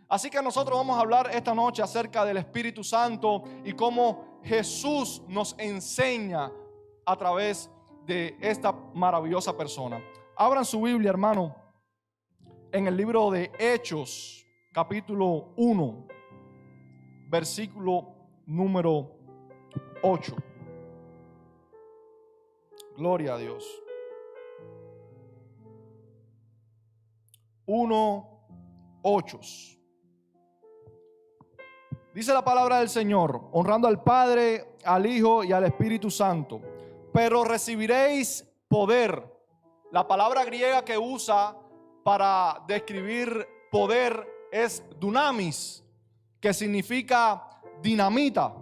Así que nosotros vamos a hablar esta noche acerca del Espíritu Santo y cómo Jesús nos enseña a través de esta maravillosa persona. Abran su Biblia, hermano, en el libro de Hechos, capítulo 1, versículo número 8. Gloria a Dios. 1:8. Dice la palabra del Señor, honrando al Padre, al Hijo y al Espíritu Santo. Pero recibiréis poder. La palabra griega que usa para describir poder es dunamis, que significa dinamita.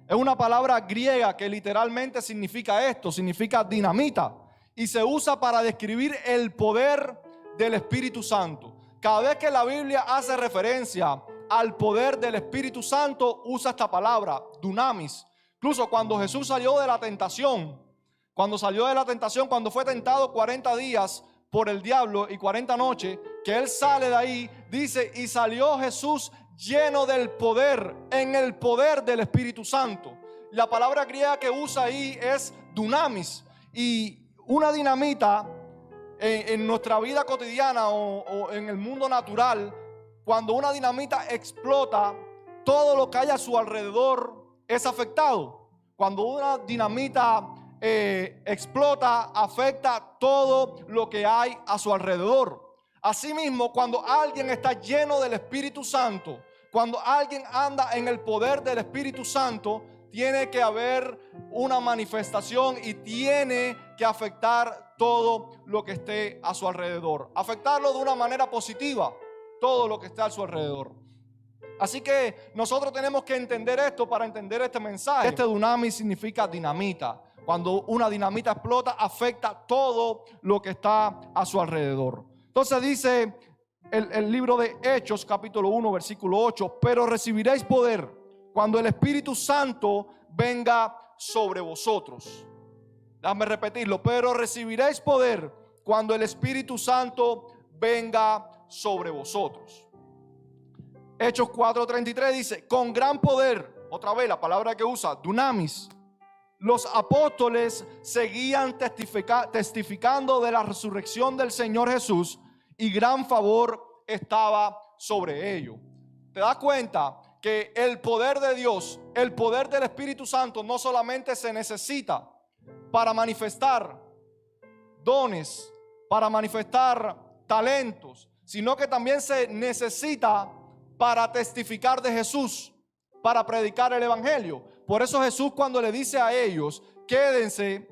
Es una palabra griega que literalmente significa esto, significa dinamita. Y se usa para describir el poder del Espíritu Santo. Cada vez que la Biblia hace referencia al poder del Espíritu Santo, usa esta palabra, dunamis. Incluso cuando Jesús salió de la tentación, cuando fue tentado 40 días por el diablo y 40 noches, que él sale de ahí, dice, y salió Jesús lleno del poder, en el poder del Espíritu Santo. La palabra griega que usa ahí es dunamis. Y una dinamita en nuestra vida cotidiana o en el mundo natural, cuando una dinamita explota, todo lo que hay a su alrededor es afectado. Cuando una dinamita explota, afecta todo lo que hay a su alrededor. Asimismo, cuando alguien está lleno del Espíritu Santo, cuando alguien anda en el poder del Espíritu Santo, tiene que haber una manifestación y tiene que afectar todo lo que esté a su alrededor. Afectarlo de una manera positiva, todo lo que está a su alrededor. Así que nosotros tenemos que entender esto para entender este mensaje. Este dunamis significa dinamita. Cuando una dinamita explota, afecta todo lo que está a su alrededor. Entonces dice el libro de Hechos, capítulo 1, versículo 8, pero recibiréis poder cuando el Espíritu Santo venga sobre vosotros. Déjame repetirlo, pero recibiréis poder cuando el Espíritu Santo venga sobre vosotros. Hechos 4:33 dice, con gran poder, otra vez la palabra que usa, dunamis, los apóstoles seguían testificando de la resurrección del Señor Jesús y gran favor estaba sobre ellos. ¿Te das cuenta que el poder de Dios, el poder del Espíritu Santo no solamente se necesita para manifestar dones, para manifestar talentos, sino que también se necesita para testificar de Jesús, para predicar el evangelio? Por eso Jesús, cuando le dice a ellos, quédense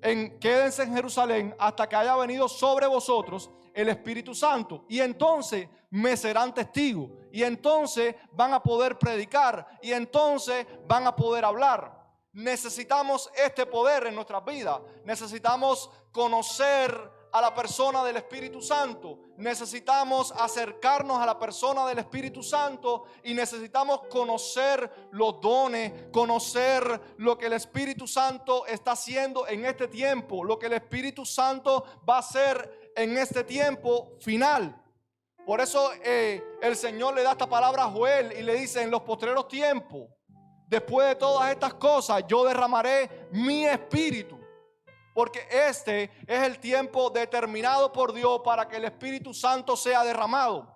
en Jerusalén hasta que haya venido sobre vosotros el Espíritu Santo, y entonces me serán testigos, y entonces van a poder predicar, y entonces van a poder hablar. Necesitamos este poder en nuestras vidas. Necesitamos conocer a la persona del Espíritu Santo. Necesitamos acercarnos a la persona del Espíritu Santo y necesitamos conocer los dones, conocer lo que el Espíritu Santo está haciendo en este tiempo, lo que el Espíritu Santo va a hacer en este tiempo final. Por eso el Señor le da esta palabra a Joel y le dice, en los postreros tiempos, después de todas estas cosas, yo derramaré mi espíritu. Porque este es el tiempo determinado por Dios para que el Espíritu Santo sea derramado.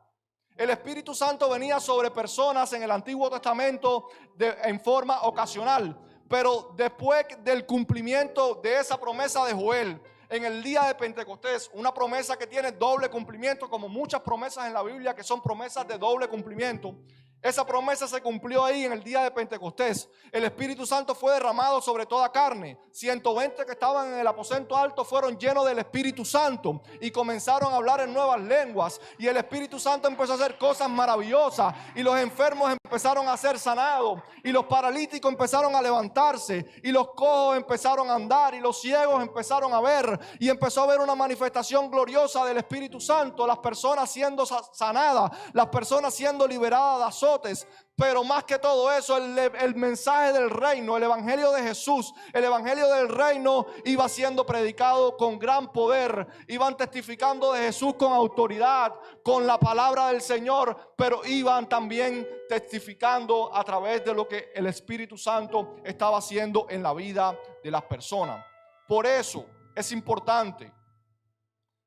El Espíritu Santo venía sobre personas en el Antiguo Testamento en forma ocasional. Pero después del cumplimiento de esa promesa de Joel, en el día de Pentecostés, una promesa que tiene doble cumplimiento, como muchas promesas en la Biblia que son promesas de doble cumplimiento. Esa promesa se cumplió ahí en el día de Pentecostés. El Espíritu Santo fue derramado sobre toda carne. 120 que estaban en el aposento alto fueron llenos del Espíritu Santo y comenzaron a hablar en nuevas lenguas. Y el Espíritu Santo empezó a hacer cosas maravillosas. Y los enfermos empezaron a ser sanados. Y los paralíticos empezaron a levantarse. Y los cojos empezaron a andar. Y los ciegos empezaron a ver. Y empezó a haber una manifestación gloriosa del Espíritu Santo. Las personas siendo sanadas. Las personas siendo liberadas de azotes. sacerdotes. Pero más que todo eso, el mensaje del reino, el evangelio de Jesús, el evangelio del reino iba siendo predicado con gran poder. Iban testificando de Jesús con autoridad, con la palabra del Señor, pero iban también testificando a través de lo que el Espíritu Santo estaba haciendo en la vida de las personas. Por eso es importante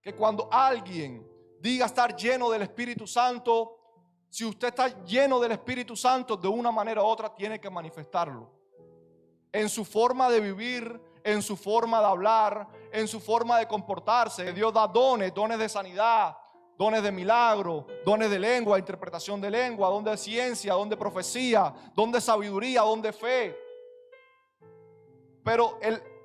que cuando alguien diga estar lleno del Espíritu Santo, si usted está lleno del Espíritu Santo, de una manera u otra tiene que manifestarlo. En su forma de vivir, en su forma de hablar, en su forma de comportarse. Dios da dones de sanidad, dones de milagro, dones de lengua, interpretación de lengua, don de ciencia, don de profecía, don de sabiduría, don de fe. Pero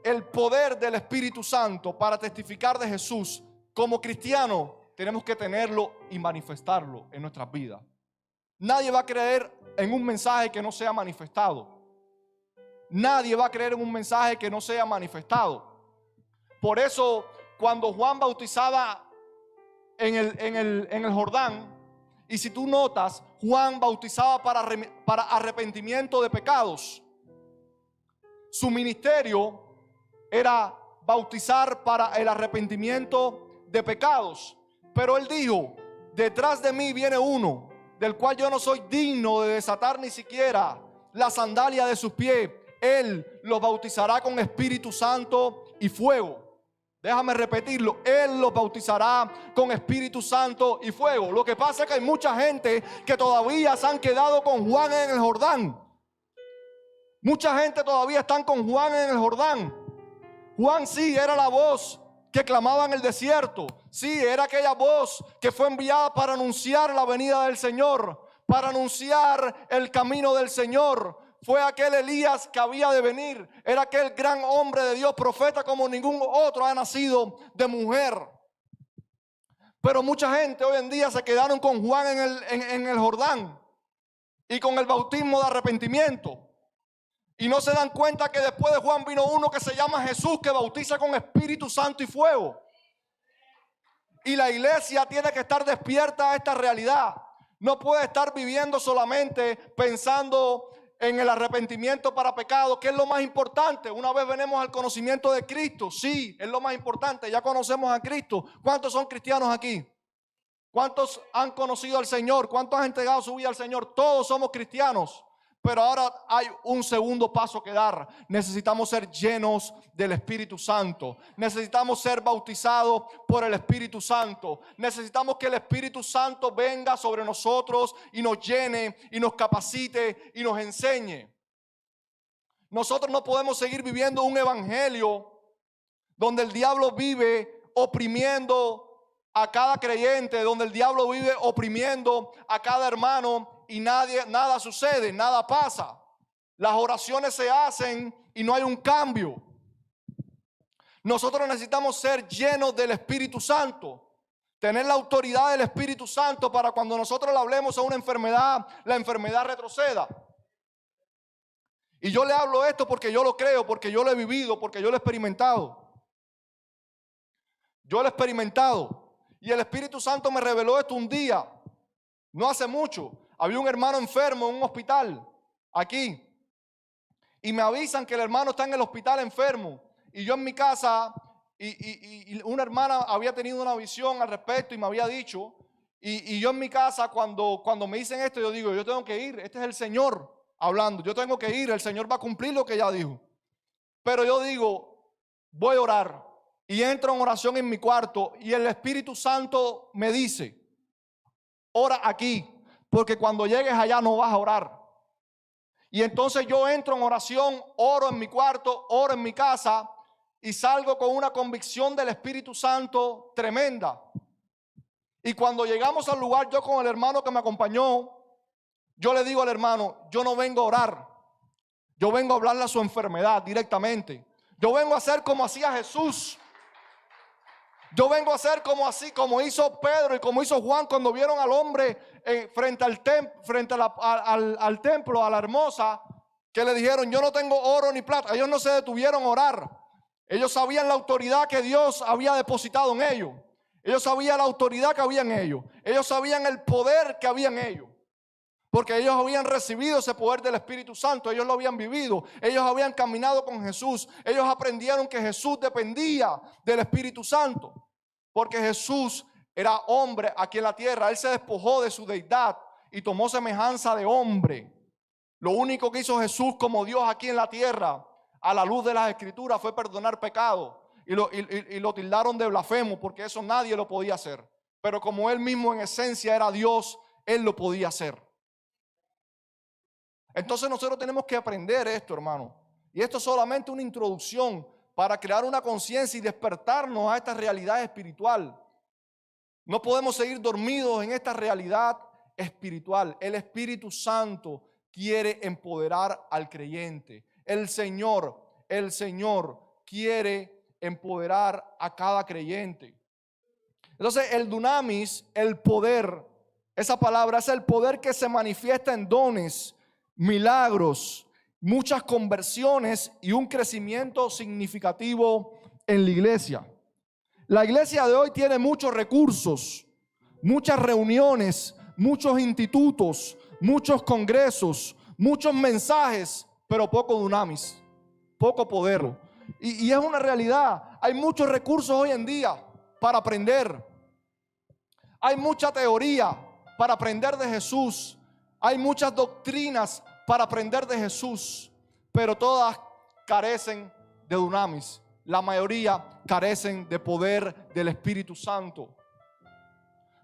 el poder del Espíritu Santo para testificar de Jesús como cristiano, tenemos que tenerlo y manifestarlo en nuestras vidas. Nadie va a creer en un mensaje que no sea manifestado. Nadie va a creer en un mensaje que no sea manifestado. Por eso, cuando Juan bautizaba en el Jordán, y si tú notas, Juan bautizaba para arrepentimiento de pecados. Su ministerio era bautizar para el arrepentimiento de pecados. Pero él dijo: detrás de mí viene uno, del cual yo no soy digno de desatar ni siquiera la sandalia de sus pies. Él los bautizará con Espíritu Santo y fuego. Déjame repetirlo: Él los bautizará con Espíritu Santo y fuego. Lo que pasa es que hay mucha gente que todavía se han quedado con Juan en el Jordán. Mucha gente todavía están con Juan en el Jordán. Juan sí era la voz que clamaba en el desierto. Sí, era aquella voz que fue enviada para anunciar la venida del Señor, para anunciar el camino del Señor. Fue aquel Elías que había de venir. Era aquel gran hombre de Dios, profeta como ningún otro ha nacido de mujer. Pero mucha gente hoy en día se quedaron con Juan en el Jordán y con el bautismo de arrepentimiento. Y no se dan cuenta que después de Juan vino uno que se llama Jesús, que bautiza con Espíritu Santo y fuego. Y la iglesia tiene que estar despierta a esta realidad. No puede estar viviendo solamente pensando en el arrepentimiento para pecado, que es lo más importante. Una vez venimos al conocimiento de Cristo, sí, es lo más importante. Ya conocemos a Cristo. ¿Cuántos son cristianos aquí? ¿Cuántos han conocido al Señor? ¿Cuántos han entregado su vida al Señor? Todos somos cristianos. Pero ahora hay un segundo paso que dar. Necesitamos ser llenos del Espíritu Santo. Necesitamos ser bautizados por el Espíritu Santo. Necesitamos que el Espíritu Santo venga sobre nosotros y nos llene y nos capacite y nos enseñe. Nosotros no podemos seguir viviendo un evangelio donde el diablo vive oprimiendo a cada creyente, donde el diablo vive oprimiendo a cada hermano. Y nada sucede, nada pasa. Las oraciones se hacen y no hay un cambio. Nosotros necesitamos ser llenos del Espíritu Santo. Tener la autoridad del Espíritu Santo para cuando nosotros le hablemos a una enfermedad, la enfermedad retroceda. Y yo le hablo esto porque yo lo creo, porque yo lo he vivido, porque yo lo he experimentado. Yo lo he experimentado. Y el Espíritu Santo me reveló esto un día, no hace mucho. Había un hermano enfermo en un hospital aquí y me avisan que el hermano está en el hospital enfermo, y yo en mi casa y una hermana había tenido una visión al respecto y me había dicho, y yo en mi casa cuando me dicen esto, yo digo: yo tengo que ir, este es el Señor hablando, yo tengo que ir, el Señor va a cumplir lo que ya dijo. Pero yo digo: voy a orar, y entro en oración en mi cuarto y el Espíritu Santo me dice: ora aquí, porque cuando llegues allá no vas a orar. Y entonces yo entro en oración, oro en mi cuarto, oro en mi casa y salgo con una convicción del Espíritu Santo tremenda. Y cuando llegamos al lugar, yo con el hermano que me acompañó, yo le digo al hermano: yo no vengo a orar, yo vengo a hablarle a su enfermedad directamente. Yo vengo a hacer como hacía Jesús. Yo vengo a hacer como hizo Pedro y como hizo Juan cuando vieron al hombre frente al templo, a la hermosa, que le dijeron: yo no tengo oro ni plata. Ellos no se detuvieron a orar. Ellos sabían la autoridad que Dios había depositado en ellos. Ellos sabían la autoridad que había en ellos. Ellos sabían el poder que había en ellos. Porque ellos habían recibido ese poder del Espíritu Santo, ellos lo habían vivido, ellos habían caminado con Jesús, ellos aprendieron que Jesús dependía del Espíritu Santo, porque Jesús era hombre aquí en la tierra. Él se despojó de su deidad y tomó semejanza de hombre. Lo único que hizo Jesús como Dios aquí en la tierra, a la luz de las Escrituras, fue perdonar pecado. Y lo tildaron de blasfemo, porque eso nadie lo podía hacer. Pero como Él mismo en esencia era Dios, Él lo podía hacer. Entonces nosotros tenemos que aprender esto, hermano. Y esto es solamente una introducción para crear una conciencia y despertarnos a esta realidad espiritual. No podemos seguir dormidos en esta realidad espiritual. El Espíritu Santo quiere empoderar al creyente. El Señor quiere empoderar a cada creyente. Entonces el dunamis, el poder, esa palabra es el poder que se manifiesta en dones, milagros, muchas conversiones y un crecimiento significativo en la iglesia. La iglesia de hoy tiene muchos recursos, muchas reuniones, muchos institutos, muchos congresos, muchos mensajes, pero poco dunamis, poco poder. Y es una realidad. Hay muchos recursos hoy en día para aprender. Hay mucha teoría para aprender de Jesús. Hay muchas doctrinas para aprender de Jesús, pero todas carecen de dunamis. La mayoría carecen de poder del Espíritu Santo.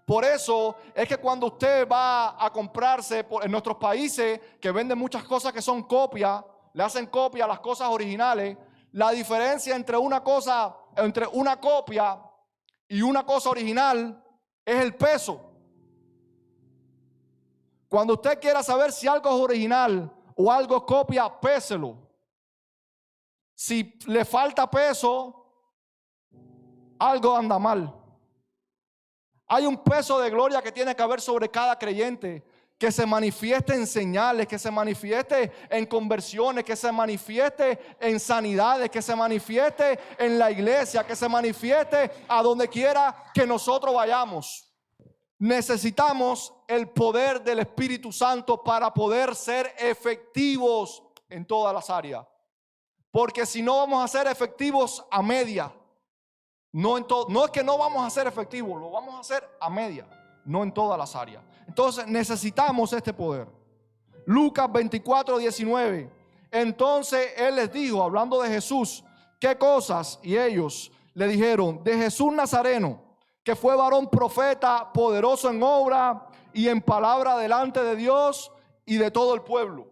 Por eso es que cuando usted va a comprarse en nuestros países que venden muchas cosas que son copias, le hacen copia a las cosas originales, la diferencia entre una copia y una cosa original es el peso. Cuando usted quiera saber si algo es original o algo es copia, péselo. Si le falta peso, algo anda mal. Hay un peso de gloria que tiene que haber sobre cada creyente, que se manifieste en señales, que se manifieste en conversiones, que se manifieste en sanidades, que se manifieste en la iglesia, que se manifieste a donde quiera que nosotros vayamos. Necesitamos el poder del Espíritu Santo para poder ser efectivos en todas las áreas. Porque si no, vamos a ser efectivos a media. No es que no vamos a ser efectivos, lo vamos a hacer a media, no en todas las áreas. Entonces necesitamos este poder. Lucas 24:19. Entonces Él les dijo, hablando de Jesús, ¿qué cosas? Y ellos le dijeron, de Jesús Nazareno, que fue varón profeta, poderoso en obra y en palabra delante de Dios y de todo el pueblo.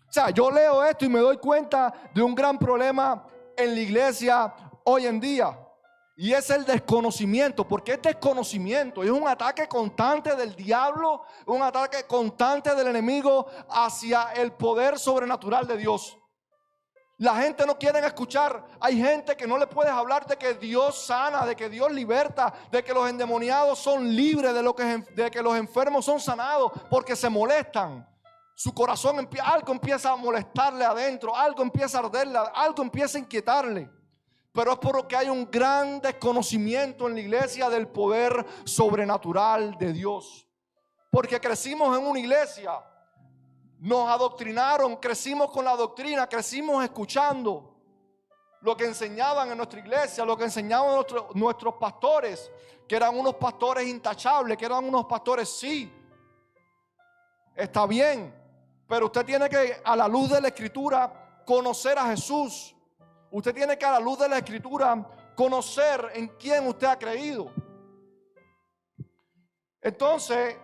O sea, yo leo esto y me doy cuenta de un gran problema en la iglesia hoy en día. Y es el desconocimiento. Porque es desconocimiento, es un ataque constante del diablo, un ataque constante del enemigo hacia el poder sobrenatural de Dios. La gente no quiere escuchar. Hay gente que no le puedes hablar de que Dios sana, de que Dios liberta, de que los endemoniados son libres, de que los enfermos son sanados, porque se molestan. Su corazón algo empieza a molestarle adentro, algo empieza a arderle, algo empieza a inquietarle. Pero es porque hay un gran desconocimiento en la iglesia del poder sobrenatural de Dios. Porque crecimos en una iglesia, nos adoctrinaron, crecimos con la doctrina, crecimos escuchando lo que enseñaban en nuestra iglesia, lo que enseñaban nuestros pastores, que eran unos pastores intachables, que eran unos pastores, sí, está bien, pero usted tiene que, a la luz de la Escritura, conocer a Jesús. Usted tiene que, a la luz de la Escritura, conocer en quién usted ha creído. Entonces,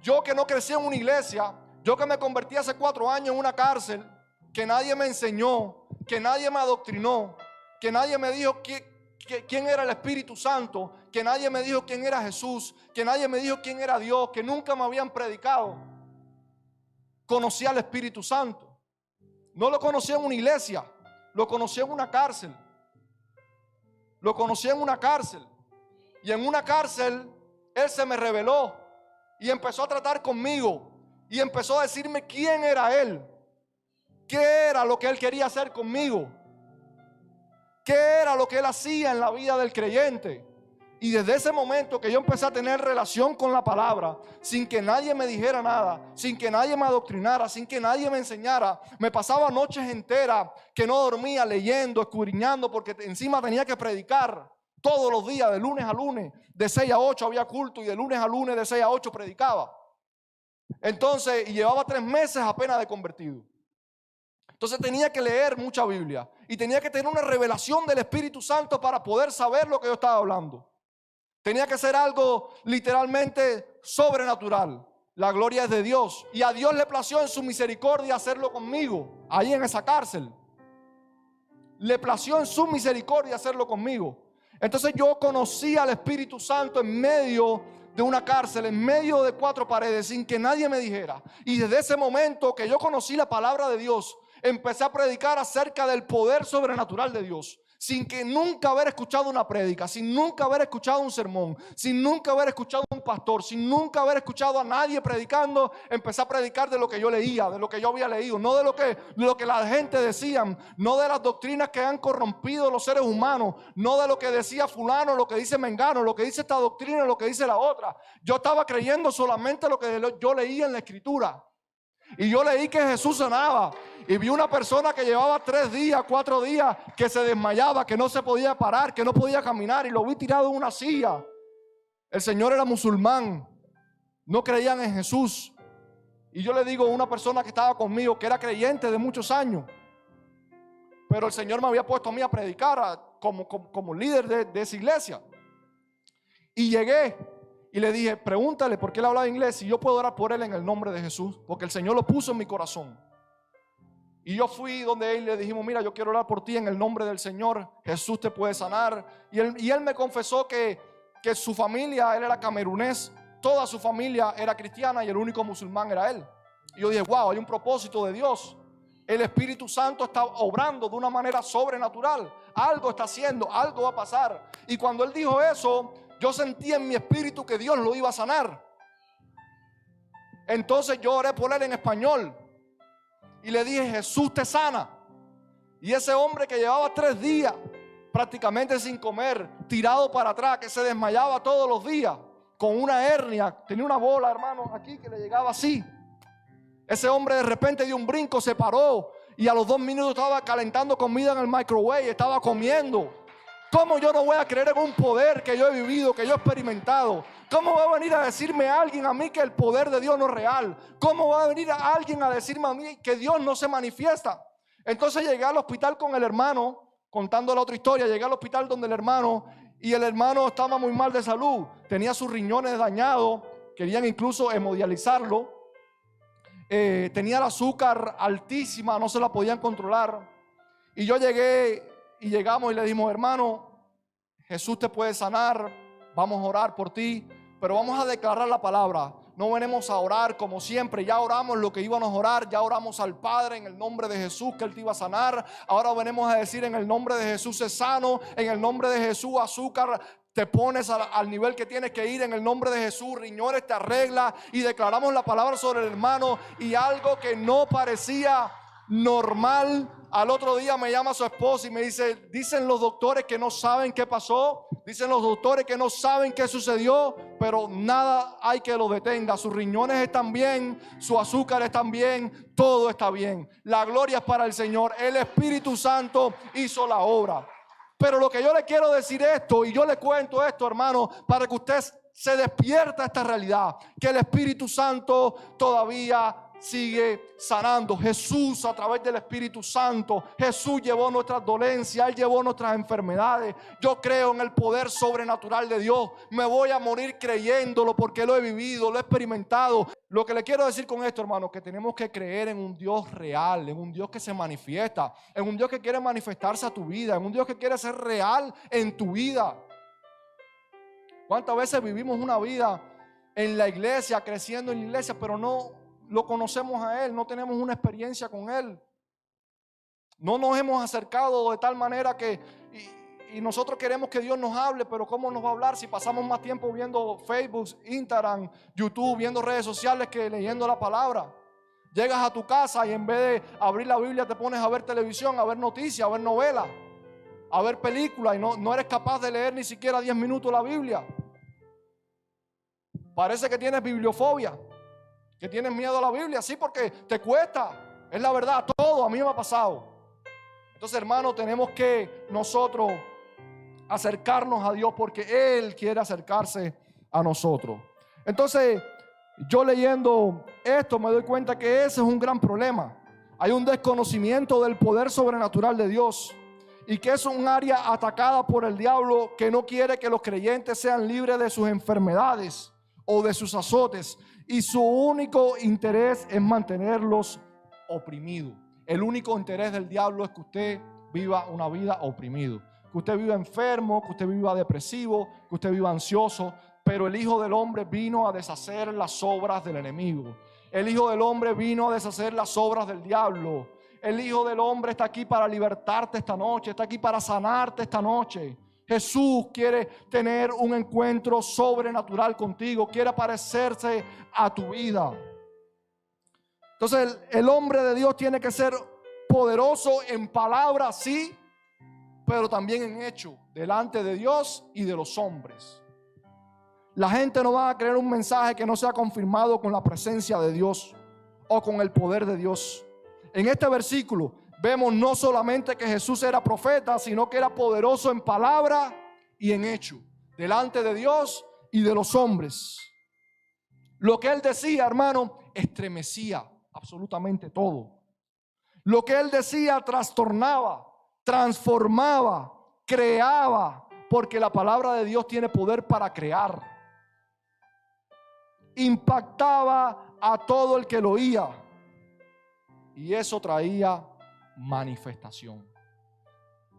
yo que no crecí en una iglesia, yo que me convertí hace 4 años en una cárcel, que nadie me enseñó, que nadie me adoctrinó, que nadie me dijo quién era el Espíritu Santo, que nadie me dijo quién era Jesús, que nadie me dijo quién era Dios, que nunca me habían predicado. Conocí al Espíritu Santo. No lo conocí en una iglesia, lo conocí en una cárcel. Lo conocí en una cárcel. Y en una cárcel Él se me reveló y empezó a tratar conmigo y empezó a decirme quién era Él, qué era lo que Él quería hacer conmigo, qué era lo que Él hacía en la vida del creyente. Y desde ese momento que yo empecé a tener relación con la palabra, sin que nadie me dijera nada, sin que nadie me adoctrinara, sin que nadie me enseñara, me pasaba noches enteras que no dormía leyendo, escudriñando, porque encima tenía que predicar todos los días, de lunes a lunes, de 6 a 8 había culto, y de lunes a lunes, de 6 a 8 predicaba. Entonces, y llevaba 3 meses apenas de convertido. Entonces tenía que leer mucha Biblia y tenía que tener una revelación del Espíritu Santo para poder saber lo que yo estaba hablando. Tenía que ser algo literalmente sobrenatural. La gloria es de Dios. Y a Dios le plació en su misericordia hacerlo conmigo, ahí en esa cárcel. Le plació en su misericordia hacerlo conmigo. Entonces yo conocí al Espíritu Santo en medio de una cárcel, en medio de 4 paredes, sin que nadie me dijera. Y desde ese momento que yo conocí la palabra de Dios, empecé a predicar acerca del poder sobrenatural de Dios. Sin que nunca haber escuchado una prédica, sin nunca haber escuchado un sermón, sin nunca haber escuchado a un pastor, sin nunca haber escuchado a nadie predicando, empecé a predicar de lo que yo leía, de lo que yo había leído, no de lo que la gente decía, no de las doctrinas que han corrompido los seres humanos, no de lo que decía fulano, lo que dice mengano, lo que dice esta doctrina, lo que dice la otra. Yo estaba creyendo solamente lo que yo leía en la Escritura. Y yo leí que Jesús sanaba. Y vi una persona que llevaba 3 días, 4 días, que se desmayaba, que no se podía parar, que no podía caminar. Y lo vi tirado en una silla. El señor era musulmán. No creían en Jesús. Y yo le digo a una persona que estaba conmigo, que era creyente de muchos años, pero el Señor me había puesto a mí a predicar como líder de esa iglesia. Y llegué y le dije, pregúntale por qué él hablaba inglés, si yo puedo orar por él en el nombre de Jesús, porque el Señor lo puso en mi corazón. Y yo fui donde él y le dijimos, mira, yo quiero orar por ti en el nombre del Señor, Jesús te puede sanar. Y él me confesó que su familia, él era camerunés, toda su familia era cristiana y el único musulmán era él. Y yo dije, wow, hay un propósito de Dios. El Espíritu Santo está obrando de una manera sobrenatural. Algo está haciendo, algo va a pasar. Y cuando él dijo eso, yo sentí en mi espíritu que Dios lo iba a sanar. Entonces yo oré por él en español y le dije, Jesús te sana. Y ese hombre que llevaba 3 días prácticamente sin comer, tirado para atrás, que se desmayaba todos los días, con una hernia, tenía una bola, hermano, aquí que le llegaba así. Ese hombre de repente dio un brinco, se paró y a los 2 minutos estaba calentando comida en el microwave, estaba comiendo. ¿Cómo yo no voy a creer en un poder que yo he vivido, que yo he experimentado? ¿Cómo va a venir a decirme alguien a mí que el poder de Dios no es real? ¿Cómo va a venir a alguien a decirme a mí que Dios no se manifiesta? Entonces llegué al hospital con el hermano, contando la otra historia, llegué al hospital donde el hermano, y el hermano estaba muy mal de salud, tenía sus riñones dañados, querían incluso hemodializarlo, tenía el azúcar altísima, no se la podían controlar. Y yo llegué y llegamos y le dijimos, hermano, Jesús te puede sanar, vamos a orar por ti, pero vamos a declarar la palabra. No venimos a orar como siempre, ya oramos lo que íbamos a orar, ya oramos al Padre en el nombre de Jesús que Él te iba a sanar. Ahora venimos a decir en el nombre de Jesús es sano, en el nombre de Jesús azúcar te pones al nivel que tienes que ir, en el nombre de Jesús riñones te arregla, y declaramos la palabra sobre el hermano, y algo que no parecía normal. Al otro día me llama su esposa y me dice, dicen los doctores que no saben qué pasó, dicen los doctores que no saben qué sucedió, pero nada hay que lo detenga. Sus riñones están bien, su azúcar está bien, todo está bien. La gloria es para el Señor. El Espíritu Santo hizo la obra. Pero lo que yo le quiero decir esto, y yo le cuento esto, hermano, para que usted se despierta a esta realidad, que el Espíritu Santo todavía sigue sanando. Jesús, a través del Espíritu Santo, Jesús llevó nuestras dolencias, Él llevó nuestras enfermedades. Yo creo en el poder sobrenatural de Dios. Me voy a morir creyéndolo porque lo he vivido, lo he experimentado. Lo que le quiero decir con esto, hermano, que tenemos que creer en un Dios real, en un Dios que se manifiesta, en un Dios que quiere manifestarse a tu vida, en un Dios que quiere ser real en tu vida. ¿Cuántas veces vivimos una vida en la iglesia, creciendo en la iglesia, pero no lo conocemos a Él, no tenemos una experiencia con Él? No nos hemos acercado de tal manera que y nosotros queremos que Dios nos hable, pero ¿cómo nos va a hablar si pasamos más tiempo viendo Facebook, Instagram, YouTube, viendo redes sociales que leyendo la palabra? Llegas a tu casa y en vez de abrir la Biblia te pones a ver televisión, a ver noticias, a ver novelas. a ver películas y no eres capaz de leer ni siquiera 10 minutos la Biblia. Parece que tienes bibliofobia, que tienes miedo a la Biblia. Sí, porque te cuesta. Es la verdad, todo a mí me ha pasado. Entonces, hermano, tenemos que nosotros acercarnos a Dios porque Él quiere acercarse a nosotros. Entonces, yo leyendo esto me doy cuenta que ese es un gran problema. Hay un desconocimiento del poder sobrenatural de Dios y que es un área atacada por el diablo, que no quiere que los creyentes sean libres de sus enfermedades o de sus azotes, y su único interés es mantenerlos oprimidos. El único interés del diablo es que usted viva una vida oprimido, que usted viva enfermo, que usted viva depresivo, que usted viva ansioso. Pero el Hijo del Hombre vino a deshacer las obras del enemigo. El Hijo del Hombre vino a deshacer las obras del diablo. El Hijo del Hombre está aquí para libertarte esta noche, está aquí para sanarte esta noche. Jesús quiere tener un encuentro sobrenatural contigo, quiere parecerse a tu vida. Entonces el hombre de Dios tiene que ser poderoso en palabra, sí, pero también en hecho, delante de Dios y de los hombres. La gente no va a creer un mensaje que no sea confirmado con la presencia de Dios o con el poder de Dios. En este versículo vemos no solamente que Jesús era profeta, sino que era poderoso en palabra y en hecho, delante de Dios y de los hombres. Lo que él decía, hermano, estremecía absolutamente todo. Lo que él decía trastornaba, transformaba, creaba, porque la palabra de Dios tiene poder para crear. Impactaba a todo el que lo oía, y eso traía manifestación.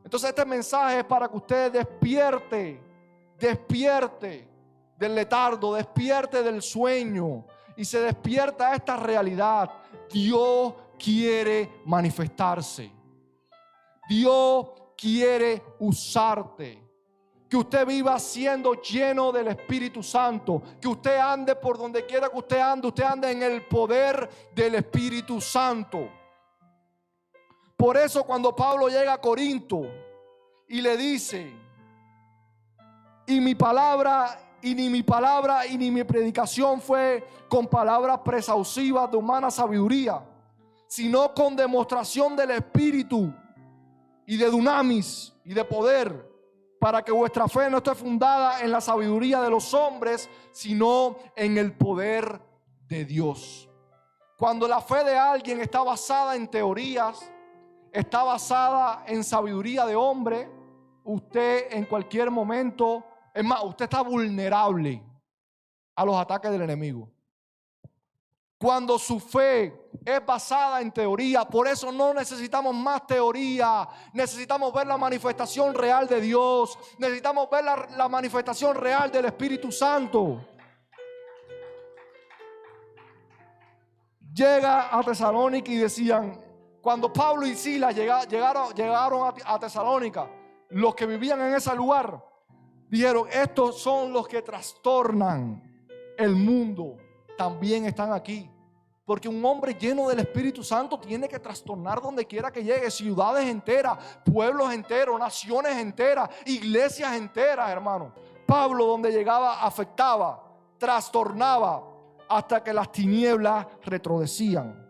Entonces este mensaje es para que usted despierte del letargo, despierte del sueño y se despierta a esta realidad. Dios quiere manifestarse. Dios quiere usarte. Que usted viva siendo lleno del Espíritu Santo. Que usted ande por donde quiera que usted ande en el poder del Espíritu Santo. Por eso cuando Pablo llega a Corinto y le dice: y mi palabra, y ni mi palabra y ni mi predicación fue con palabras persuasivas de humana sabiduría, sino con demostración del Espíritu y de dunamis y de poder, para que vuestra fe no esté fundada en la sabiduría de los hombres, sino en el poder de Dios. Cuando la fe de alguien está basada en teorías, está basada en sabiduría de hombre, usted en cualquier momento, es más, usted está vulnerable a los ataques del enemigo. Cuando su fe es basada en teoría, por eso no necesitamos más teoría, necesitamos ver la manifestación real de Dios, necesitamos ver la manifestación real del Espíritu Santo. Llega a Tesalónica y decían, cuando Pablo y Silas llegaron a Tesalónica, los que vivían en ese lugar dijeron: estos son los que trastornan el mundo, también están aquí. Porque un hombre lleno del Espíritu Santo tiene que trastornar donde quiera que llegue, ciudades enteras, pueblos enteros, naciones enteras, iglesias enteras, hermano. Pablo donde llegaba afectaba, trastornaba, hasta que las tinieblas retrocedían.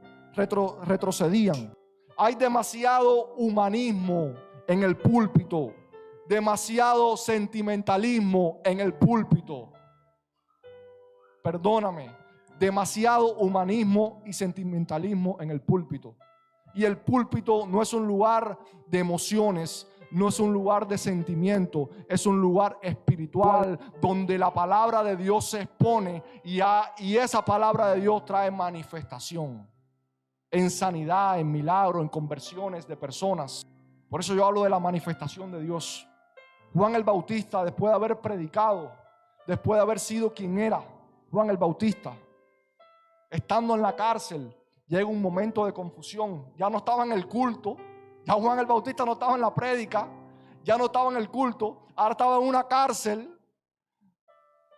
Hay demasiado humanismo en el púlpito, demasiado sentimentalismo en el púlpito. Perdóname, demasiado humanismo y sentimentalismo en el púlpito. Y el púlpito no es un lugar de emociones, no es un lugar de sentimiento, es un lugar espiritual donde la palabra de Dios se expone y esa palabra de Dios trae manifestación en sanidad, en milagros, en conversiones de personas. Por eso yo hablo de la manifestación de Dios. Juan el Bautista, después de haber predicado, después de haber sido quien era, Juan el Bautista, estando en la cárcel, llega un momento de confusión. Ya no estaba en el culto. Ya Juan el Bautista no estaba en la prédica. Ya no estaba en el culto. Ahora estaba en una cárcel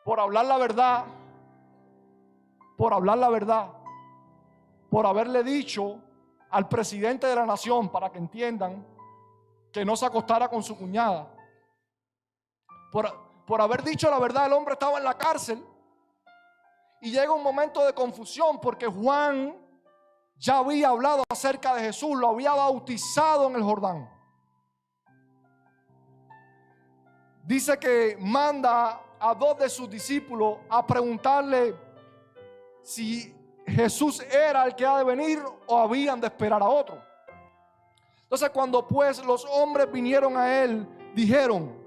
por hablar la verdad. Por hablar la verdad. Por haberle dicho al presidente de la nación, para que entiendan, que no se acostara con su cuñada. Por haber dicho la verdad, el hombre estaba en la cárcel. Y llega un momento de confusión porque Juan ya había hablado acerca de Jesús, lo había bautizado en el Jordán. Dice que manda a 2 de sus discípulos a preguntarle si Jesús era el que ha de venir o habían de esperar a otro. Entonces, cuando pues los hombres vinieron a él, dijeron: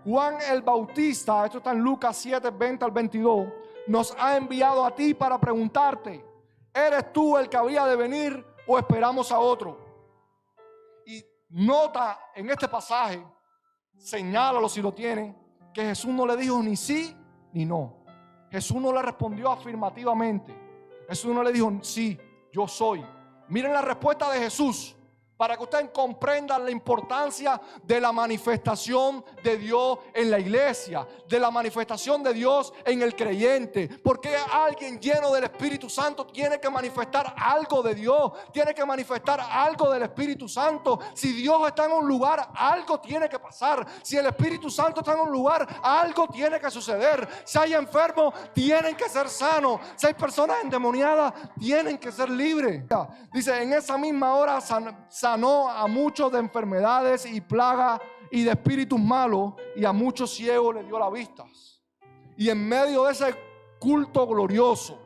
Juan el Bautista, esto está en Lucas 7, 20 al 22, nos ha enviado a ti para preguntarte: ¿eres tú el que había de venir o esperamos a otro? Y nota en este pasaje, señálalo si lo tiene, que Jesús no le dijo ni sí ni no. Jesús no le respondió afirmativamente. Jesús no le dijo: sí, yo soy. Miren la respuesta de Jesús, para que ustedes comprendan la importancia de la manifestación de Dios en la iglesia, de la manifestación de Dios en el creyente. Porque alguien lleno del Espíritu Santo tiene que manifestar algo de Dios, tiene que manifestar algo del Espíritu Santo. Si Dios está en un lugar, algo tiene que pasar. Si el Espíritu Santo está en un lugar, algo tiene que suceder. Si hay enfermos, tienen que ser sanos. Si hay personas endemoniadas, tienen que ser libres. Dice: en esa misma hora sanó a muchos de enfermedades y plagas y de espíritus malos, y a muchos ciegos les dio la vista. Y en medio de ese culto glorioso,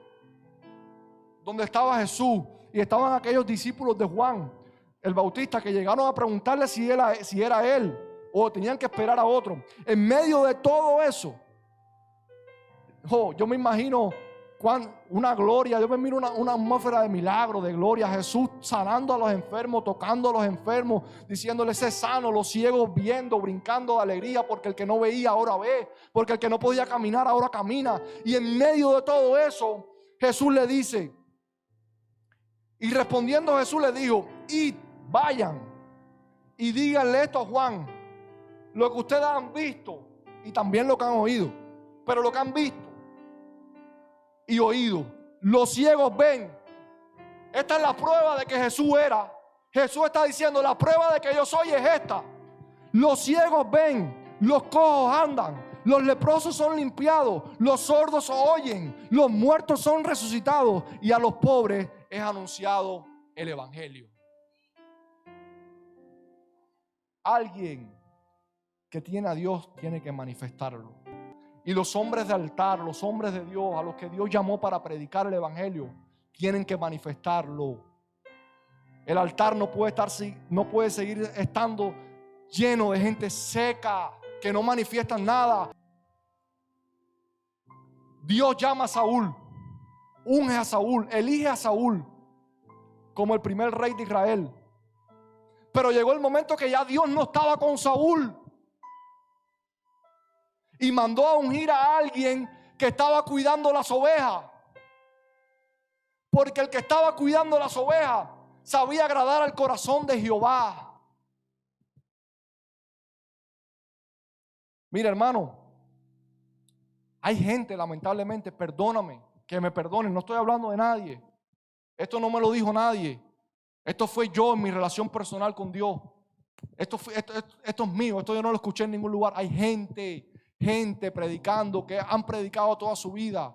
donde estaba Jesús y estaban aquellos discípulos de Juan el Bautista que llegaron a preguntarle si era él o tenían que esperar a otro, en medio de todo eso, yo me imagino una gloria, yo me miro una atmósfera de milagro, de gloria. Jesús sanando a los enfermos, tocando a los enfermos, diciéndoles: sé sano. Los ciegos viendo, brincando de alegría, porque el que no veía ahora ve, porque el que no podía caminar ahora camina. Y en medio de todo eso, Jesús le dice, y respondiendo Jesús le dijo: id, vayan y díganle esto a Juan, lo que ustedes han visto y también lo que han oído, pero lo que han visto y oído, los ciegos ven. Esta es la prueba de que Jesús era. Jesús está diciendo: la prueba de que yo soy es esta. Los ciegos ven, los cojos andan, los leprosos son limpiados, los sordos oyen, los muertos son resucitados, y a los pobres es anunciado el evangelio. Alguien que tiene a Dios tiene que manifestarlo. Y los hombres de altar, los hombres de Dios, a los que Dios llamó para predicar el evangelio, tienen que manifestarlo. El altar no puede seguir estando lleno de gente seca, que no manifiestan nada. Dios llama a Saúl, unge a Saúl, elige a Saúl como el primer rey de Israel. Pero llegó el momento que ya Dios no estaba con Saúl, y mandó a ungir a alguien que estaba cuidando las ovejas. Porque el que estaba cuidando las ovejas sabía agradar al corazón de Jehová. Mira, hermano, hay gente, lamentablemente, perdóname, que me perdonen, no estoy hablando de nadie. Esto no me lo dijo nadie. Esto fue yo en mi relación personal con Dios. Esto es mío, esto yo no lo escuché en ningún lugar. Hay gente predicando, que han predicado toda su vida.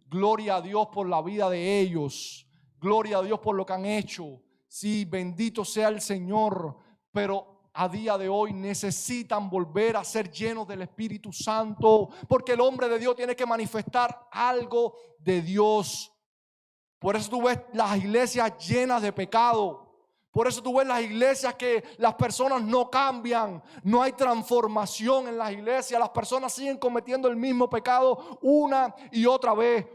Gloria a Dios por la vida de ellos, gloria a Dios por lo que han hecho. Sí, bendito sea el Señor, pero a día de hoy necesitan volver a ser llenos del Espíritu Santo, porque el hombre de Dios tiene que manifestar algo de Dios. Por eso tú ves las iglesias llenas de pecado. Por eso tú ves las iglesias que las personas no cambian, no hay transformación en las iglesias. Las personas siguen cometiendo el mismo pecado una y otra vez,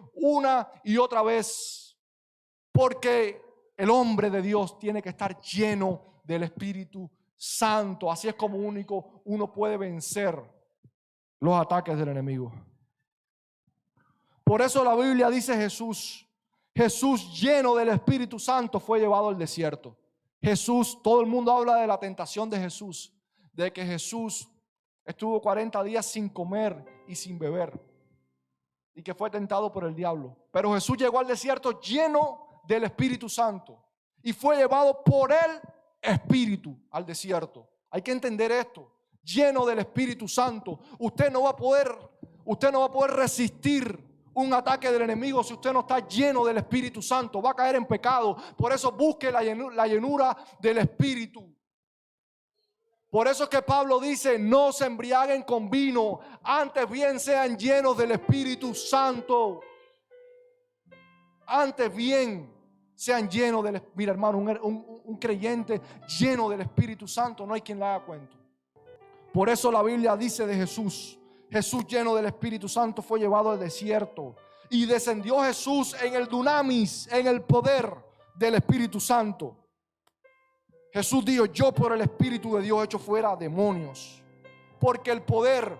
porque el hombre de Dios tiene que estar lleno del Espíritu Santo. Así es como único uno puede vencer los ataques del enemigo. Por eso la Biblia dice: Jesús lleno del Espíritu Santo fue llevado al desierto. Jesús, todo el mundo habla de la tentación de Jesús, de que Jesús estuvo 40 días sin comer y sin beber, y que fue tentado por el diablo. Pero Jesús llegó al desierto lleno del Espíritu Santo y fue llevado por el Espíritu al desierto. Hay que entender esto. Lleno del Espíritu Santo. Usted no va a poder resistir un ataque del enemigo si usted no está lleno del Espíritu Santo. Va a caer en pecado. Por eso busque la llenura del Espíritu. Por eso es que Pablo dice: no se embriaguen con vino, antes bien sean llenos del Espíritu Santo. Antes bien sean llenos del Espíritu. Mira, hermano, un creyente lleno del Espíritu Santo no hay quien le haga cuento. Por eso la Biblia dice de Jesús: Jesús, lleno del Espíritu Santo, fue llevado al desierto y descendió Jesús en el dunamis, en el poder del Espíritu Santo. Jesús dijo: yo por el Espíritu de Dios echo fuera demonios. Porque el poder,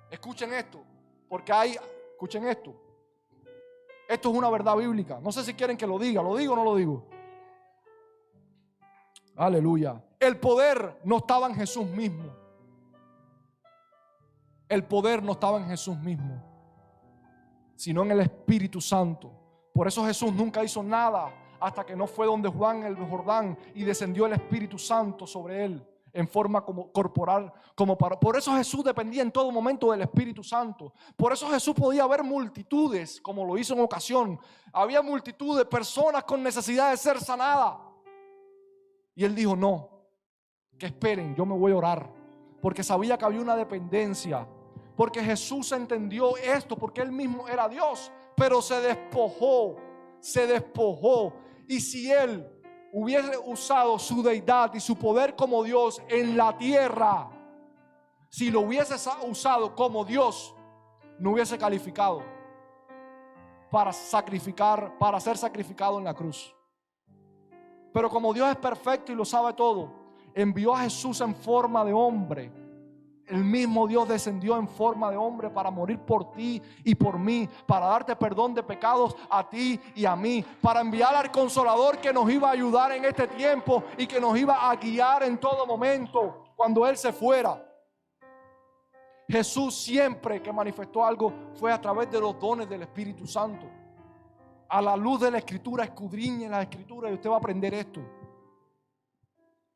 escuchen esto, escuchen esto. Esto es una verdad bíblica. No sé si quieren que lo diga. ¿Lo digo o no lo digo? Aleluya. El poder no estaba en Jesús mismo. El poder no estaba en Jesús mismo, sino en el Espíritu Santo. Por eso Jesús nunca hizo nada hasta que no fue donde Juan el Jordán y descendió el Espíritu Santo sobre él en forma como corporal. Por eso Jesús dependía en todo momento del Espíritu Santo. Por eso Jesús podía ver multitudes, como lo hizo en ocasión. Había multitud de personas con necesidad de ser sanadas. Y él dijo: no, que esperen, yo me voy a orar. Porque sabía que había una dependencia. Porque Jesús entendió esto, porque él mismo era Dios, pero se despojó. Y si él hubiese usado su deidad y su poder como Dios en la tierra, si lo hubiese usado como Dios, no hubiese calificado para ser sacrificado en la cruz. Pero como Dios es perfecto y lo sabe todo, envió a Jesús en forma de hombre. El mismo Dios descendió en forma de hombre para morir por ti y por mí, para darte perdón de pecados a ti y a mí, para enviar al Consolador que nos iba a ayudar en este tiempo y que nos iba a guiar en todo momento cuando Él se fuera. Jesús siempre que manifestó algo fue a través de los dones del Espíritu Santo. A la luz de la Escritura, escudriñe la Escritura y usted va a aprender esto.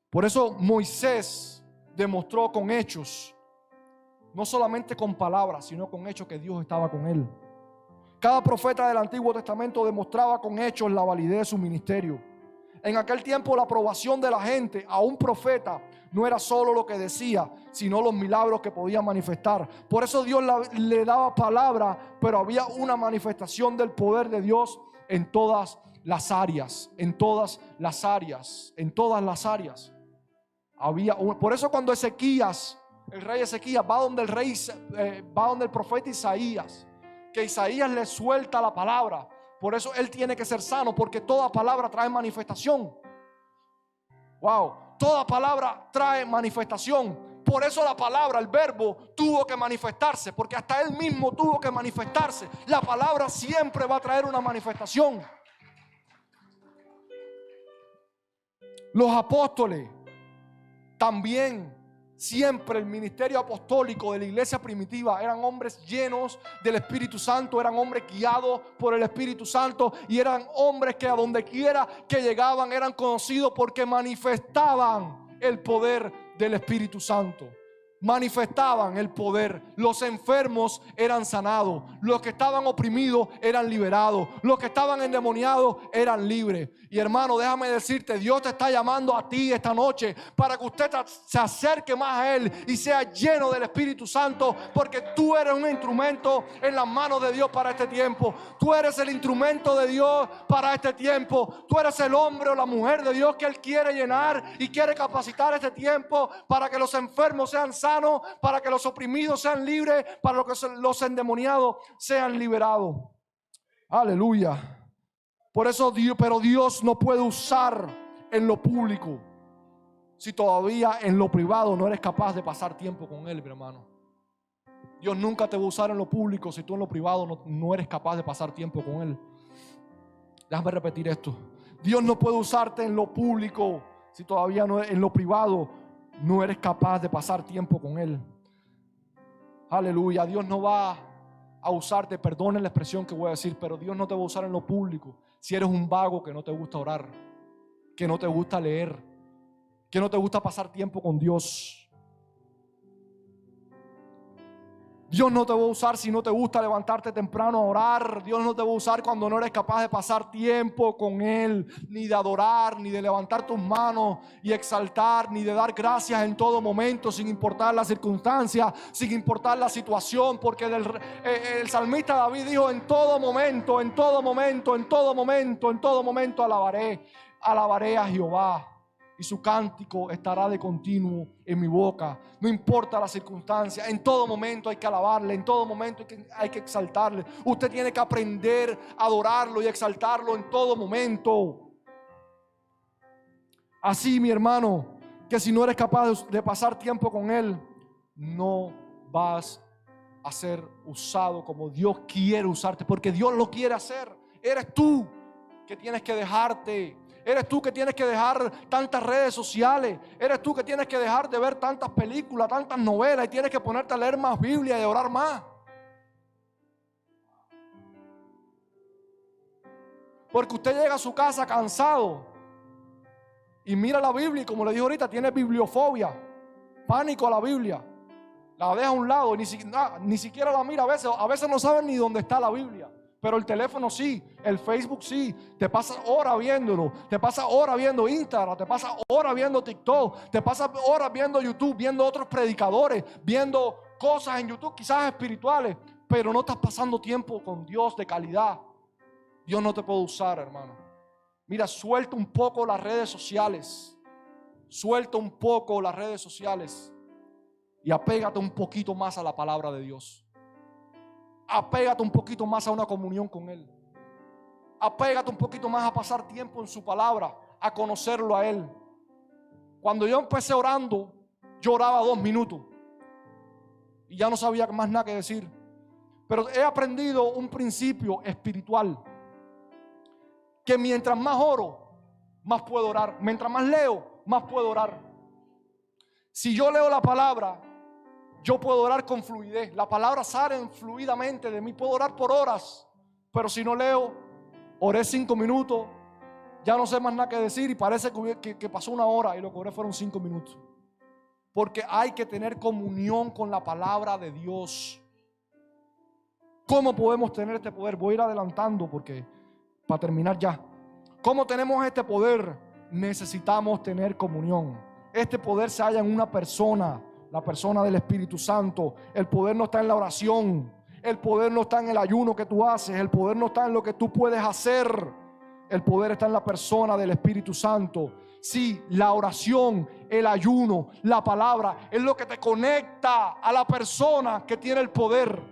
Por eso Moisés demostró con hechos, no solamente con palabras, sino con hechos, que Dios estaba con él. Cada profeta del Antiguo Testamento demostraba con hechos la validez de su ministerio. En aquel tiempo la aprobación de la gente a un profeta no era solo lo que decía, sino los milagros que podía manifestar. Por eso Dios le daba palabra, pero había una manifestación del poder de Dios en todas las áreas. Por eso cuando el rey Ezequías va donde el profeta Isaías, que Isaías le suelta la palabra. Por eso él tiene que ser sano, porque toda palabra trae manifestación. Wow, toda palabra trae manifestación. Por eso la palabra, el verbo, tuvo que manifestarse, porque hasta él mismo tuvo que manifestarse. La palabra siempre va a traer una manifestación. Los apóstoles también. Siempre el ministerio apostólico de la iglesia primitiva eran hombres llenos del Espíritu Santo, eran hombres guiados por el Espíritu Santo y eran hombres que a donde quiera que llegaban eran conocidos porque manifestaban el poder del Espíritu Santo. Manifestaban el poder. Los enfermos eran sanados, los que estaban oprimidos eran liberados, los que estaban endemoniados eran libres. Y hermano, déjame decirte, Dios te está llamando a ti esta noche para que usted se acerque más a Él y sea lleno del Espíritu Santo, porque tú eres un instrumento en las manos de Dios para este tiempo. Tú eres el instrumento de Dios para este tiempo. Tú eres el hombre o la mujer de Dios que Él quiere llenar y quiere capacitar este tiempo para que los enfermos sean sanos, para que los oprimidos sean libres, para que los endemoniados sean liberados. Aleluya. Por eso Dios no puede usar en lo público si todavía en lo privado no eres capaz de pasar tiempo con Él, mi hermano. Dios nunca te va a usar en lo público si tú en lo privado no eres capaz de pasar tiempo con Él. Déjame repetir esto. Dios no puede usarte en lo público si todavía en lo privado no eres capaz de pasar tiempo con Él. Aleluya. Dios no va a usarte, perdonen la expresión que voy a decir, pero Dios no te va a usar en lo público si eres un vago que no te gusta orar, que no te gusta leer, que no te gusta pasar tiempo con Dios. Dios no te va a usar si no te gusta levantarte temprano a orar. Dios no te va a usar cuando no eres capaz de pasar tiempo con Él, ni de adorar, ni de levantar tus manos y exaltar, ni de dar gracias en todo momento, sin importar la circunstancia, sin importar la situación, porque el salmista David dijo: en todo momento, en todo momento, en todo momento, en todo momento alabaré a Jehová. Y su cántico estará de continuo en mi boca. No importa la circunstancia, en todo momento hay que alabarle, en todo momento hay que exaltarle. Usted tiene que aprender a adorarlo y exaltarlo en todo momento. Así, mi hermano, que si no eres capaz de pasar tiempo con Él, no vas a ser usado como Dios quiere usarte, porque Dios lo quiere hacer. Eres tú que tienes que dejarte. Eres tú que tienes que dejar tantas redes sociales. Eres tú que tienes que dejar de ver tantas películas, tantas novelas, y tienes que ponerte a leer más Biblia y a orar más. Porque usted llega a su casa cansado y mira la Biblia y, como le dije ahorita, tiene bibliofobia, pánico a la Biblia. La deja a un lado y ni siquiera la mira. A veces no saben ni dónde está la Biblia. Pero el teléfono sí, el Facebook sí. Te pasas horas viéndolo, te pasas horas viendo Instagram, te pasas horas viendo TikTok, te pasas horas viendo YouTube, viendo otros predicadores, viendo cosas en YouTube quizás espirituales, pero no estás pasando tiempo con Dios de calidad. Dios no te puede usar, hermano. Mira, suelta un poco las redes sociales. Suelta un poco las redes sociales y apégate un poquito más a la palabra de Dios. Apégate un poquito más a una comunión con Él. Apégate un poquito más a pasar tiempo en su palabra, a conocerlo a Él. Cuando yo empecé orando, yo oraba 2 minutos y ya no sabía más nada que decir. Pero he aprendido un principio espiritual, que mientras más oro, más puedo orar. Mientras más leo, más puedo orar. Si yo leo la palabra, yo puedo orar con fluidez. La palabra sale fluidamente de mí. Puedo orar por horas. Pero si no leo, oré 5 minutos, ya no sé más nada que decir y parece que pasó 1 hora y lo que oré fueron 5 minutos. Porque hay que tener comunión con la palabra de Dios. ¿Cómo podemos tener este poder? Voy a ir adelantando porque para terminar ya. ¿Cómo tenemos este poder? Necesitamos tener comunión. Este poder se halla en una persona, la persona del Espíritu Santo. El poder no está en la oración. El poder no está en el ayuno que tú haces. El poder no está en lo que tú puedes hacer. El poder está en la persona del Espíritu Santo. Sí, la oración, el ayuno, la palabra es lo que te conecta a la persona que tiene el poder.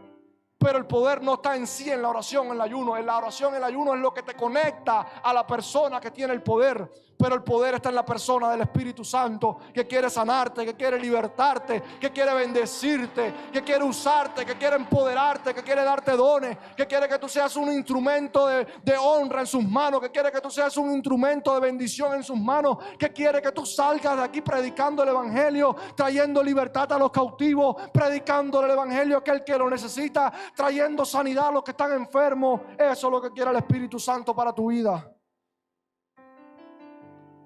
Pero el poder no está en sí en la oración, en el ayuno. En la oración, el ayuno es lo que te conecta a la persona que tiene el poder. Pero el poder está en la persona del Espíritu Santo, que quiere sanarte, que quiere libertarte, que quiere bendecirte, que quiere usarte, que quiere empoderarte, que quiere darte dones, que quiere que tú seas un instrumento de honra en sus manos, que quiere que tú seas un instrumento de bendición en sus manos, que quiere que tú salgas de aquí predicando el Evangelio, trayendo libertad a los cautivos, predicando el Evangelio a aquel que lo necesita, trayendo sanidad a los que están enfermos. Eso es lo que quiere el Espíritu Santo para tu vida.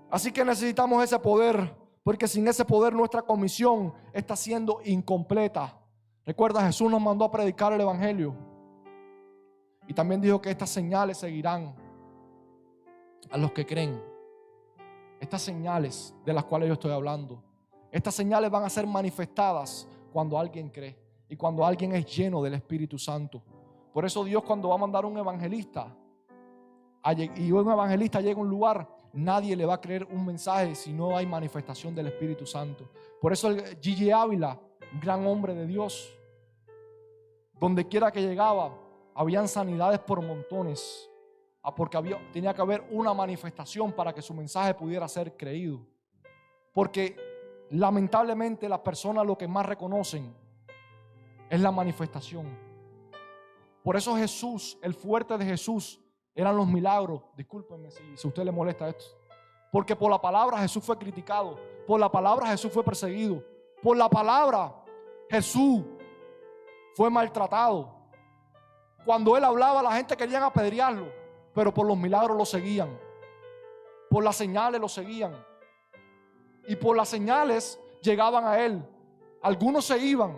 Así que necesitamos ese poder, porque sin ese poder nuestra comisión está siendo incompleta. Recuerda, Jesús nos mandó a predicar el Evangelio y también dijo que estas señales seguirán a los que creen. Estas señales de las cuales yo estoy hablando, estas señales van a ser manifestadas cuando alguien cree y cuando alguien es lleno del Espíritu Santo. Por eso Dios, cuando va a mandar un evangelista y un evangelista llega a un lugar, nadie le va a creer un mensaje si no hay manifestación del Espíritu Santo. Por eso Gigi Ávila, un gran hombre de Dios, donde quiera que llegaba, habían sanidades por montones, porque tenía que haber una manifestación para que su mensaje pudiera ser creído. Porque lamentablemente las personas lo que más reconocen es la manifestación. Por eso Jesús, el fuerte de Jesús, eran los milagros. Discúlpenme si a usted le molesta esto. Porque por la palabra Jesús fue criticado. Por la palabra Jesús fue perseguido. Por la palabra Jesús fue maltratado. Cuando Él hablaba, la gente quería apedrearlo, pero por los milagros lo seguían. Por las señales lo seguían. y por las señales llegaban a él. Algunos se iban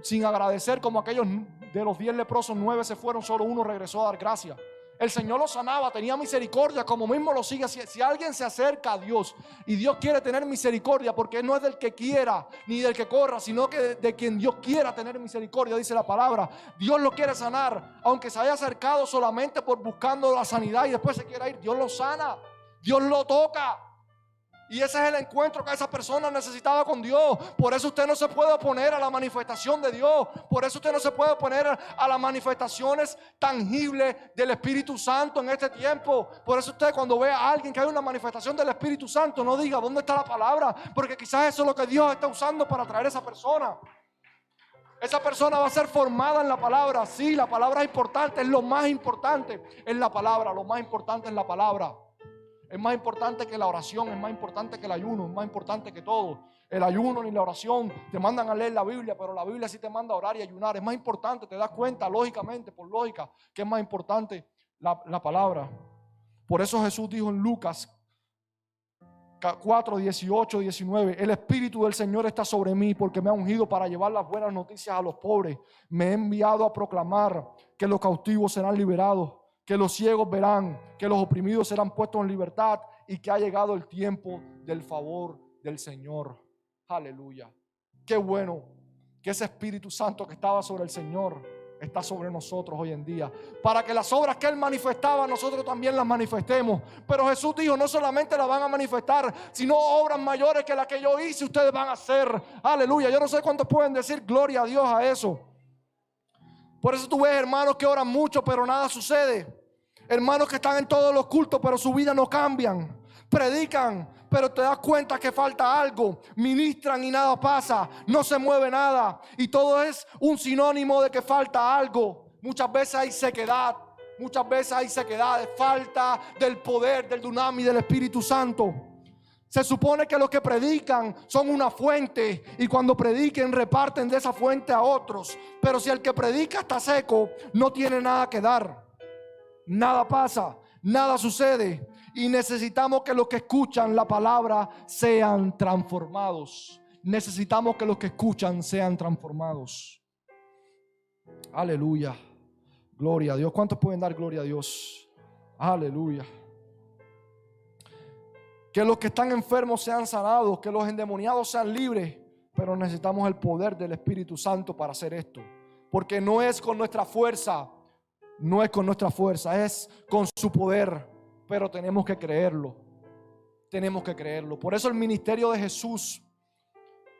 sin agradecer, como aquellos de los 10 leprosos, 9 se fueron, solo uno regresó a dar gracias. El Señor los sanaba, tenía misericordia, como mismo lo sigue. Si alguien se acerca a Dios y Dios quiere tener misericordia, porque no es del que quiera ni del que corra, sino que de quien Dios quiera tener misericordia, dice la palabra. Dios lo quiere sanar, aunque se haya acercado solamente por buscando la sanidad y después se quiera ir. Dios lo sana, Dios lo toca. Y ese es el encuentro que esa persona necesitaba con Dios. Por eso usted no se puede oponer a la manifestación de Dios. Por eso usted no se puede oponer a las manifestaciones tangibles del Espíritu Santo en este tiempo. Por eso usted, cuando ve a alguien que hay una manifestación del Espíritu Santo, no diga ¿dónde está la palabra? Porque quizás eso es lo que Dios está usando para traer a esa persona. Esa persona va a ser formada en la palabra. Sí, la palabra es importante, es lo más importante. Es la palabra, lo más importante es la palabra. Es más importante que la oración, es más importante que el ayuno, es más importante que todo. El ayuno ni la oración te mandan a leer la Biblia, pero la Biblia sí te manda a orar y ayunar. Es más importante, te das cuenta lógicamente, por lógica, que es más importante la palabra. Por eso Jesús dijo en Lucas 4, 18, 19: el Espíritu del Señor está sobre mí, porque me ha ungido para llevar las buenas noticias a los pobres. Me he enviado a proclamar que los cautivos serán liberados, que los ciegos verán, que los oprimidos serán puestos en libertad, y que ha llegado el tiempo del favor del Señor. Aleluya. Qué bueno que ese Espíritu Santo que estaba sobre el Señor está sobre nosotros hoy en día, para que las obras que Él manifestaba nosotros también las manifestemos. Pero Jesús dijo: no solamente las van a manifestar, sino obras mayores que las que yo hice ustedes van a hacer. Aleluya. Yo no sé cuántos pueden decir gloria a Dios a eso. Por eso tú ves hermanos que oran mucho pero nada sucede. Hermanos que están en todos los cultos pero su vida no cambian. Predican pero te das cuenta que falta algo. Ministran y nada pasa. No se mueve nada. Y todo es un sinónimo de que falta algo. Muchas veces hay sequedad. Muchas veces hay sequedad. Falta del poder, del dunamis, del Espíritu Santo. Se supone que los que predican son una fuente, y cuando prediquen reparten de esa fuente a otros. Pero si el que predica está seco, no tiene nada que dar. Nada pasa, nada sucede, y necesitamos que los que escuchan la palabra sean transformados. Necesitamos que los que escuchan sean transformados. Aleluya. Gloria a Dios. ¿Cuántos pueden dar gloria a Dios? Aleluya. Que los que están enfermos sean sanados, que los endemoniados sean libres, pero necesitamos el poder del Espíritu Santo para hacer esto, porque no es con nuestra fuerza. No es con nuestra fuerza, es con su poder, pero tenemos que creerlo. Tenemos que creerlo. Por eso el ministerio de Jesús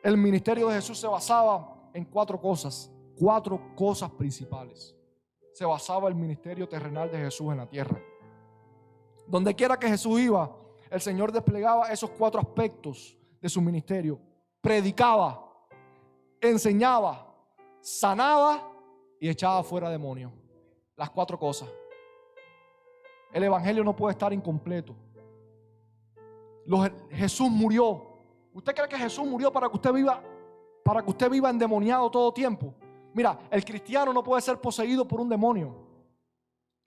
se basaba en cuatro cosas principales. Se basaba el ministerio terrenal de Jesús en la tierra. Donde quiera que Jesús iba, el Señor desplegaba esos cuatro aspectos de su ministerio. Predicaba, enseñaba, sanaba y echaba fuera demonios. Las cuatro cosas. El evangelio no puede estar incompleto. Jesús murió. ¿Usted cree que Jesús murió para que usted viva endemoniado todo tiempo? Mira, el cristiano no puede ser poseído por un demonio.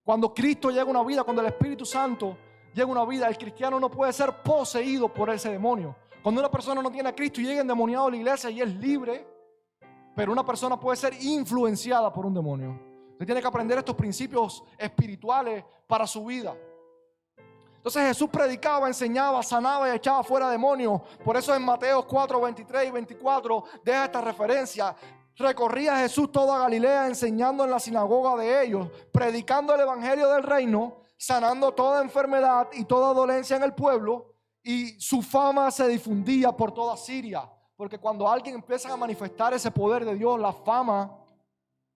Cuando Cristo llega a una vida, cuando el Espíritu Santo llega a una vida, el cristiano no puede ser poseído por ese demonio. Cuando una persona no tiene a Cristo y llega endemoniado a la iglesia y es libre, pero una persona puede ser influenciada por un demonio. Usted tiene que aprender estos principios espirituales para su vida. Entonces Jesús predicaba, enseñaba, sanaba y echaba fuera demonios. Por eso en Mateo 4, 23 y 24 deja esta referencia. Recorría Jesús toda Galilea, enseñando en la sinagoga de ellos, predicando el evangelio del reino, sanando toda enfermedad y toda dolencia en el pueblo. Y su fama se difundía por toda Siria. Porque cuando alguien empieza a manifestar ese poder de Dios, la fama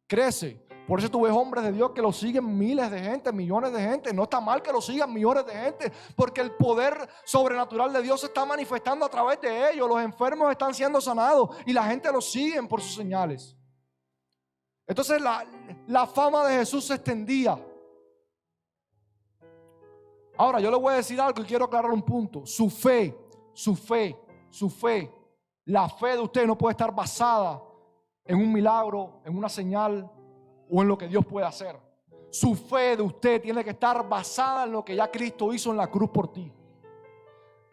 crece. Por eso tú ves hombres de Dios que lo siguen miles de gente, millones de gente. No está mal que lo sigan millones de gente, porque el poder sobrenatural de Dios se está manifestando a través de ellos. Los enfermos están siendo sanados y la gente los sigue por sus señales. Entonces la fama de Jesús se extendía. Ahora yo le voy a decir algo y quiero aclarar un punto. Su fe, la fe de usted no puede estar basada en un milagro, en una señal o en lo que Dios puede hacer. Su fe de usted tiene que estar basada en lo que ya Cristo hizo en la cruz por ti.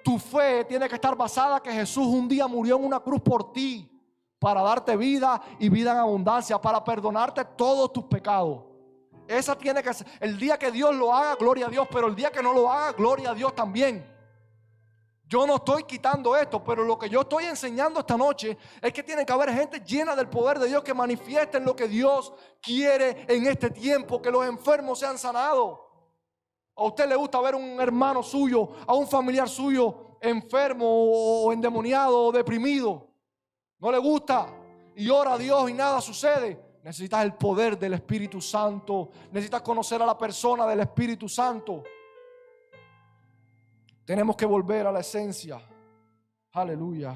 Tu fe tiene que estar basada que Jesús un día murió en una cruz por ti, para darte vida y vida en abundancia, para perdonarte todos tus pecados. Esa tiene que ser. El día que Dios lo haga, gloria a Dios, pero el día que no lo haga, gloria a Dios también. Yo no estoy quitando esto, pero lo que yo estoy enseñando esta noche es que tiene que haber gente llena del poder de Dios que manifiesten lo que Dios quiere en este tiempo, que los enfermos sean sanados. ¿A usted le gusta ver a un hermano suyo, a un familiar suyo enfermo o endemoniado o deprimido? ¿No le gusta? Y ora a Dios y nada sucede. Necesitas el poder del Espíritu Santo. Necesitas conocer a la persona del Espíritu Santo. Tenemos que volver a la esencia. Aleluya.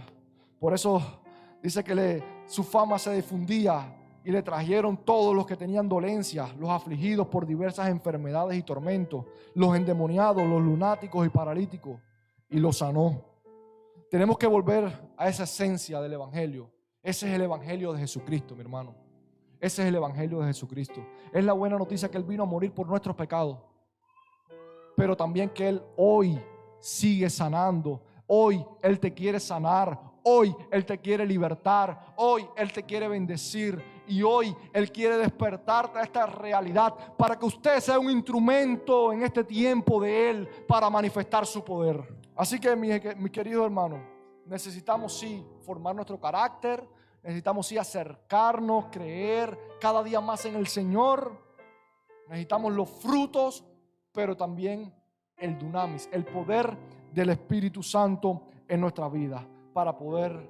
Por eso dice que su fama se difundía y le trajeron todos los que tenían dolencias, los afligidos por diversas enfermedades y tormentos, los endemoniados, los lunáticos y paralíticos, y los sanó. Tenemos que volver a esa esencia del Evangelio. Ese es el Evangelio de Jesucristo, mi hermano. Ese es el Evangelio de Jesucristo. Es la buena noticia que Él vino a morir por nuestros pecados, pero también que Él hoy sigue sanando. Hoy Él te quiere sanar. Hoy Él te quiere libertar. Hoy Él te quiere bendecir. Y hoy Él quiere despertarte a esta realidad para que usted sea un instrumento en este tiempo de Él para manifestar su poder. Así que mi querido hermano, necesitamos sí formar nuestro carácter. Necesitamos sí acercarnos, creer cada día más en el Señor. Necesitamos los frutos, pero también el dunamis, el poder del Espíritu Santo en nuestra vida para poder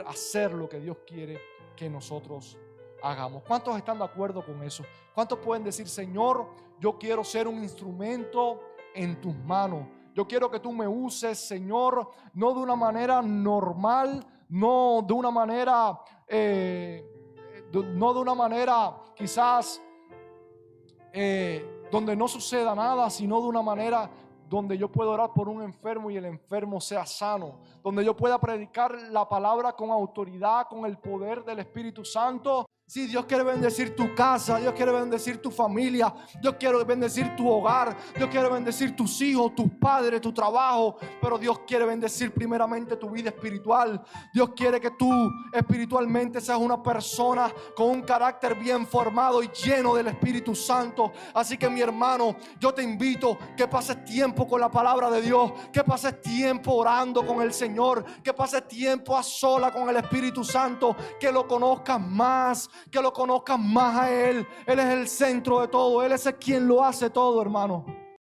hacer lo que Dios quiere que nosotros hagamos. ¿Cuántos están de acuerdo con eso? ¿Cuántos pueden decir: Señor, yo quiero ser un instrumento en tus manos? Yo quiero que tú me uses, Señor, no de una manera normal, no de una manera quizás donde no suceda nada, sino de una manera donde yo pueda orar por un enfermo y el enfermo sea sano, donde yo pueda predicar la palabra con autoridad, con el poder del Espíritu Santo. Sí, Dios quiere bendecir tu casa, Dios quiere bendecir tu familia, Dios quiere bendecir tu hogar, Dios quiere bendecir tus hijos, tus padres, tu trabajo, pero Dios quiere bendecir primeramente tu vida espiritual. Dios quiere que tú espiritualmente seas una persona con un carácter bien formado y lleno del Espíritu Santo. Así que, mi hermano, yo te invito que pases tiempo con la palabra de Dios, que pases tiempo orando con el Señor, que pases tiempo a sola con el Espíritu Santo, que lo conozcas más, que lo conozcas más a Él. Él es el centro de todo. Él es quien lo hace todo, hermano.